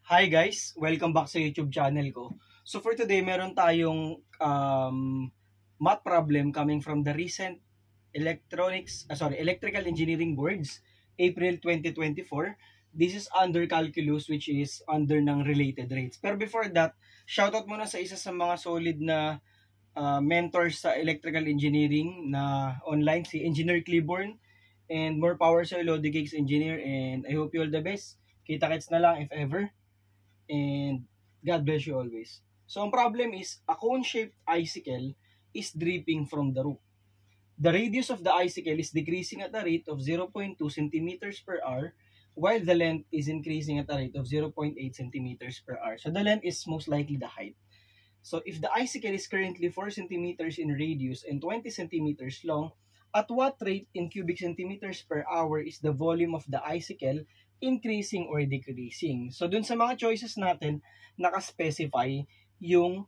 Hi guys! Welcome back sa YouTube channel ko. So for today, meron tayong math problem coming from the recent electrical engineering boards, April 2024. This is under calculus, which is under ng related rates. Pero before that, shoutout muna sa isa sa mga solid na mentors sa electrical engineering na online, si Engineer Cliborn. And more power sa Lodi Cakes Engineer, and I hope you all the best. Kita-kits na lang if ever. And God bless you always. So, ang problem is, a cone-shaped icicle is dripping from the roof. The radius of the icicle is decreasing at a rate of 0.2 centimeters per hour, while the length is increasing at a rate of 0.8 centimeters per hour. So, the length is most likely the height. So, if the icicle is currently 4 centimeters in radius and 20 centimeters long, at what rate in cubic centimeters per hour is the volume of the icicle increasing or decreasing? So, dun sa mga choices natin, naka-specify yung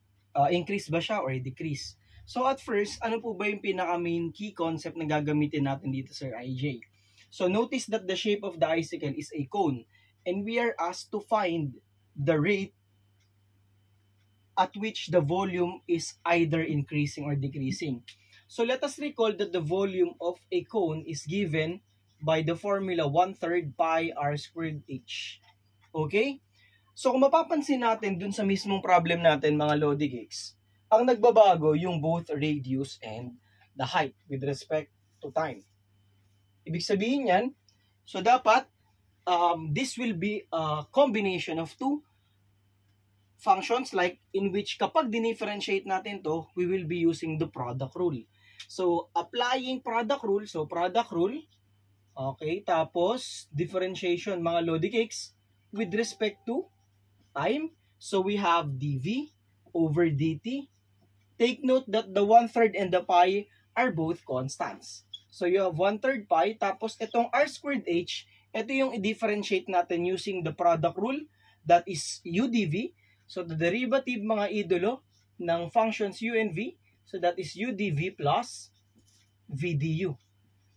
increase ba siya or decrease. So, at first, ano po ba yung pinaka-main key concept na gagamitin natin dito, Sir IJ? So, notice that the shape of the icicle is a cone, and we are asked to find the rate at which the volume is either increasing or decreasing. So, let us recall that the volume of a cone is given by the formula 1/3 pi r squared h. Okay? So kung mapapansin natin dun sa mismong problem natin mga Lodi Cakes, ang nagbabago yung both radius and the height with respect to time. Ibig sabihin yan, so dapat this will be a combination of two functions like in which kapag dinifferentiate natin to, we will be using the product rule. So applying product rule, okay, tapos differentiation mga Lodi Cakes with respect to time. So we have dv over dt. Take note that the 1/3 and the pi are both constants. So you have 1/3 pi, tapos itong r squared h, ito yung i-differentiate natin using the product rule, that is u dv. So the derivative mga idolo ng functions u and v, so that is u dv plus v du.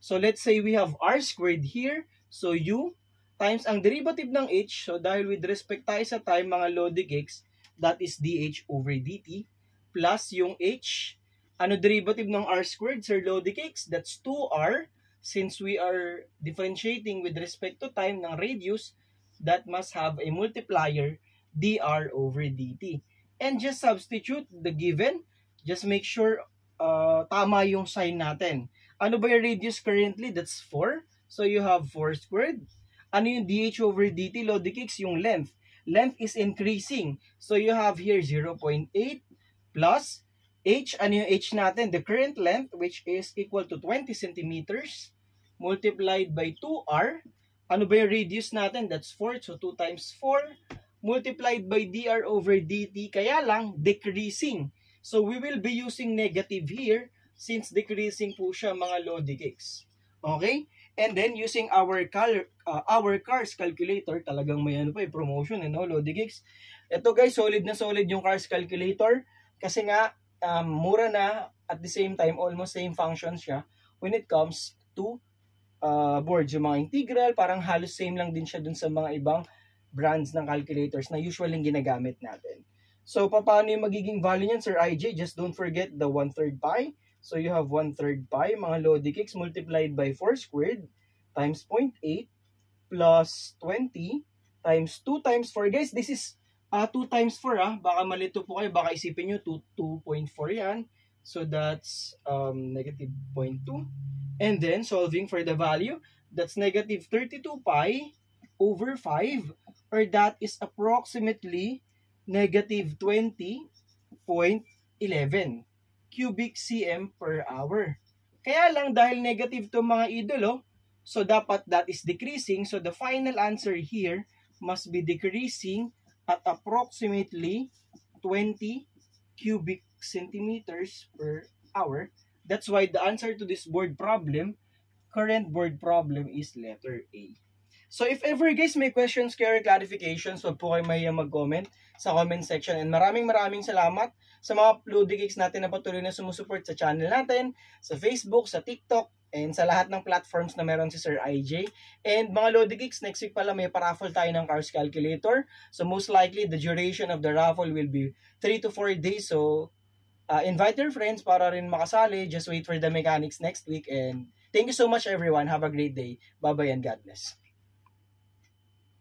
So let's say we have r squared here. So u times ang derivative ng h. So dahil with respect tayo sa time mga Lodi Cakes, that is dh over dt plus yung h. Ano derivative ng r squared, Sir Lodi Cakes? That's 2r. Since we are differentiating with respect to time ng radius, that must have a multiplier dr over dt. And just substitute the given. Just make sure tama yung sign natin. Ano ba yung radius currently? That's 4. So you have 4 squared. Ano yung dh over dt, Lodi Cakes? Yung length. Length is increasing. So you have here 0.8 plus h. Ano yung h natin? The current length, which is equal to 20 centimeters multiplied by 2r. Ano ba yung radius natin? That's 4. So 2 times 4 multiplied by dr over dt. Kaya lang, decreasing. So we will be using negative here since decreasing po siya mga Lodi Cakes. Okay? And then using our CARS calculator, talagang may ano pa promotion Lodi Cakes. Ito guys, solid na solid yung CARS calculator kasi nga mura na, at the same time almost same function siya when it comes to boards. Yung mga integral, parang halos same lang din siya dun sa mga ibang brands ng calculators na usually ginagamit natin. So, paano yung magiging value niyan, Sir IJ? Just don't forget the 1/3 pi. So, you have 1/3 pi, mga Lodi Cakes, multiplied by 4 squared times 0.8 plus 20 times 2 times 4. Guys, this is 2 times 4 Baka malito po kayo. Baka isipin nyo 2.4 yan. So, that's negative 0.2. And then, solving for the value, that's negative 32 pi over 5. Or that is approximately negative 20.11 cubic cm per hour. Kaya lang dahil negative to mga idolo, so dapat that is decreasing. So the final answer here must be decreasing at approximately 20 cubic centimeters per hour. That's why the answer to this current board problem is letter A. So if ever guys may questions kayo or clarifications, wag po kayo mahiya mag-comment sa comment section. And maraming salamat sa mga Lodi Cakes natin na patuloy na sumusuport sa channel natin, sa Facebook, sa TikTok, And sa lahat ng platforms na meron si Sir IJ. And mga Lodi Geeks, next week pala may paraffle tayo ng Cars Calculator. So most likely, the duration of the raffle will be 3 to 4 days. So invite your friends para rin makasali. Just wait for the mechanics next week. And thank you so much everyone. Have a great day. Bye-bye and God bless.